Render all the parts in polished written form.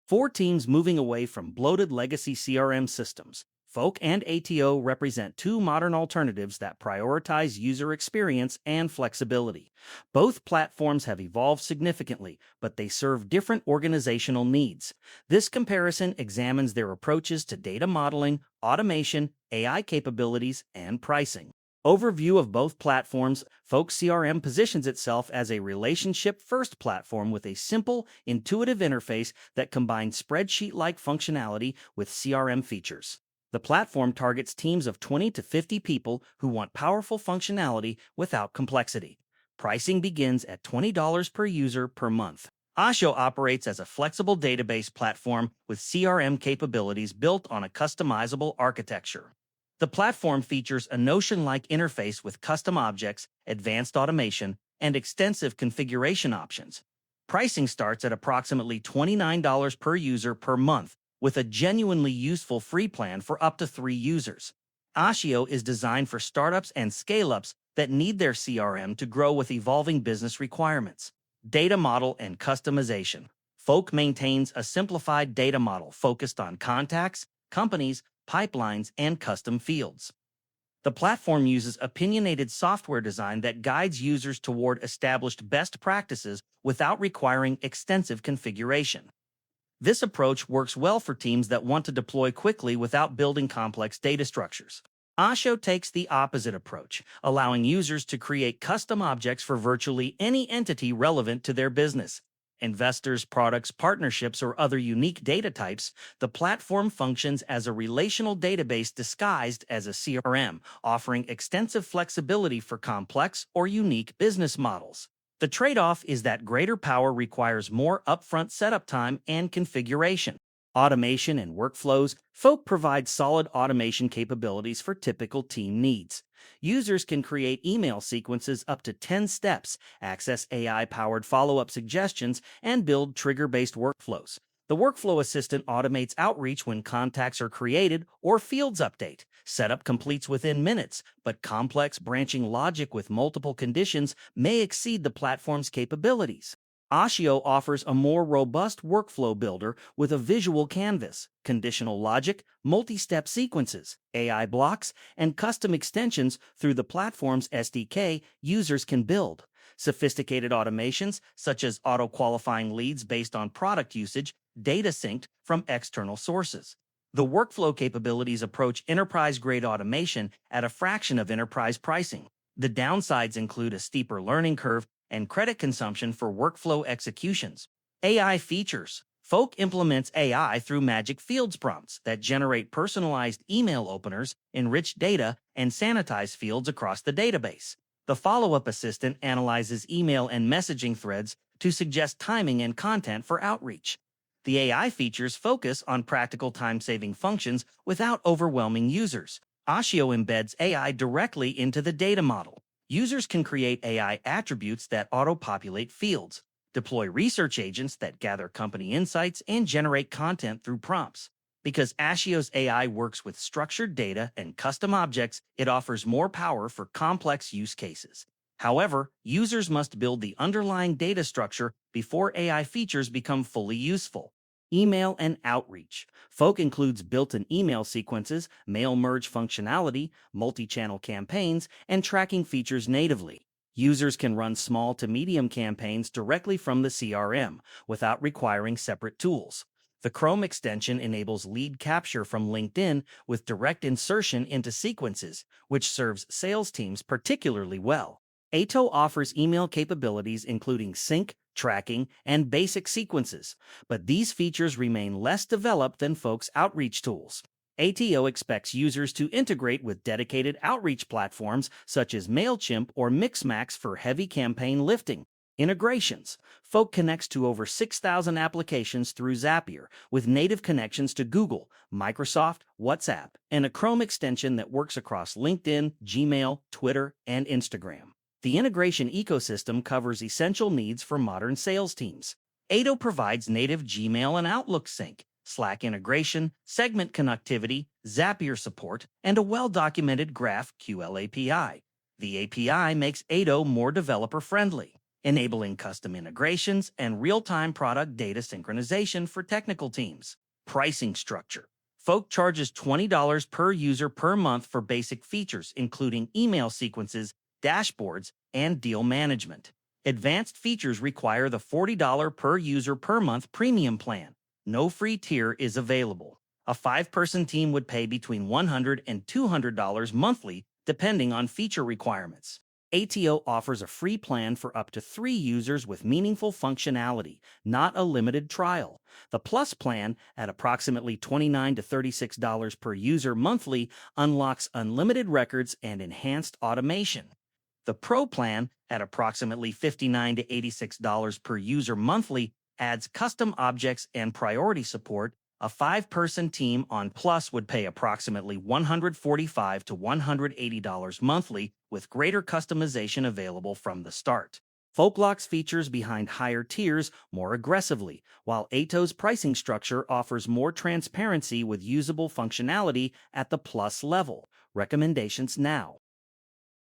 For teams moving away from bloated legacy CRM systems, FOLK and ATO represent two modern alternatives that prioritize user experience and flexibility. Both platforms have evolved significantly, but they serve different organizational needs. This comparison examines their approaches to data modeling, automation, AI capabilities, and pricing. Overview of both platforms. FOLK CRM positions itself as a relationship-first platform with a simple, intuitive interface that combines spreadsheet-like functionality with CRM features. The platform targets teams of 20 to 50 people who want powerful functionality without complexity. Pricing begins at $20 per user per month. Attio operates as a flexible database platform with CRM capabilities built on a customizable architecture. The platform features a Notion-like interface with custom objects, advanced automation, and extensive configuration options. Pricing starts at approximately $29 per user per month, with a genuinely useful free plan for up to 3 users. Attio is designed for startups and scale-ups that need their CRM to grow with evolving business requirements. Data model and customization. FOLK maintains a simplified data model focused on contacts, companies, pipelines, and custom fields. The platform uses opinionated software design that guides users toward established best practices without requiring extensive configuration. This approach works well for teams that want to deploy quickly without building complex data structures. Attio takes the opposite approach, allowing users to create custom objects for virtually any entity relevant to their business. Investors, products, partnerships, or other unique data types, the platform functions as a relational database disguised as a CRM, offering extensive flexibility for complex or unique business models. The trade-off is that greater power requires more upfront setup time and configuration. Automation and workflows. FOLK provides solid automation capabilities for typical team needs. Users can create email sequences up to 10 steps, access AI-powered follow-up suggestions, and build trigger-based workflows. The workflow assistant automates outreach when contacts are created or fields update. Setup completes within minutes, but complex branching logic with multiple conditions may exceed the platform's capabilities. Attio offers a more robust workflow builder with a visual canvas, conditional logic, multi-step sequences, AI blocks, and custom extensions through the platform's SDK users can build. Sophisticated automations, such as auto-qualifying leads based on product usage, data synced from external sources. The workflow capabilities approach enterprise-grade automation at a fraction of enterprise pricing. The downsides include a steeper learning curve and credit consumption for workflow executions. AI features. FOLK implements AI through Magic Fields prompts that generate personalized email openers, enrich data, and sanitize fields across the database. The follow-up assistant analyzes email and messaging threads to suggest timing and content for outreach. The AI features focus on practical time-saving functions without overwhelming users. Attio embeds AI directly into the data model. Users can create AI attributes that auto-populate fields, deploy research agents that gather company insights, and generate content through prompts. Because Attio's AI works with structured data and custom objects, it offers more power for complex use cases. However, users must build the underlying data structure before AI features become fully useful. Email and outreach. FOLK includes built-in email sequences, mail merge functionality, multi-channel campaigns, and tracking features natively. Users can run small to medium campaigns directly from the CRM without requiring separate tools. The Chrome extension enables lead capture from LinkedIn with direct insertion into sequences, which serves sales teams particularly well. ATO offers email capabilities including sync, tracking, and basic sequences, but these features remain less developed than FOLK's outreach tools. ATO expects users to integrate with dedicated outreach platforms such as MailChimp or Mixmax for heavy campaign lifting. Integrations. FOLK connects to over 6,000 applications through Zapier, with native connections to Google, Microsoft, WhatsApp, and a Chrome extension that works across LinkedIn, Gmail, Twitter, and Instagram. The integration ecosystem covers essential needs for modern sales teams. ATO provides native Gmail and Outlook sync, Slack integration, segment connectivity, Zapier support, and a well-documented GraphQL API. The API makes ATO more developer-friendly. enabling custom integrations and real-time product data synchronization for technical teams. Pricing structure. FOK charges $20 per user per month for basic features, including email sequences, dashboards, and deal management. Advanced features require the $40 per user per month premium plan. No free tier is available. A five-person team would pay between $100 and $200 monthly, depending on feature requirements. ATO offers a free plan for up to 3 users with meaningful functionality, not a limited trial. The Plus plan, at approximately $29 to $36 per user monthly, unlocks unlimited records and enhanced automation. The Pro plan, at approximately $59 to $86 per user monthly, adds custom objects and priority support. A five-person team on Plus would pay approximately $145 to $180 monthly, with greater customization available from the start. FOK locks features behind higher tiers more aggressively, while ATO's pricing structure offers more transparency with usable functionality at the Plus level. Recommendations now.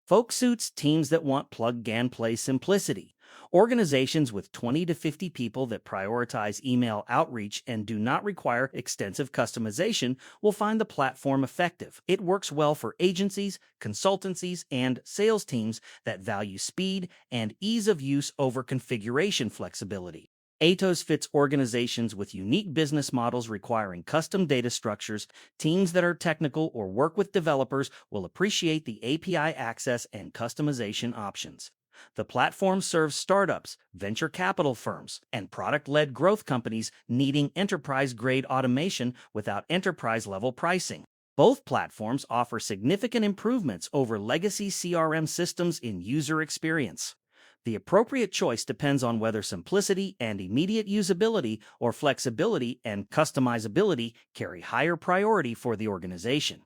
FOK suits teams that want plug-and-play simplicity. Organizations with 20 to 50 people that prioritize email outreach and do not require extensive customization will find the platform effective. It works well for agencies, consultancies, and sales teams that value speed and ease of use over configuration flexibility. ATOS fits organizations with unique business models requiring custom data structures. Teams that are technical or work with developers will appreciate the API access and customization options. The platform serves startups, venture capital firms, and product-led growth companies needing enterprise-grade automation without enterprise-level pricing. Both platforms offer significant improvements over legacy CRM systems in user experience. The appropriate choice depends on whether simplicity and immediate usability or flexibility and customizability carry higher priority for the organization.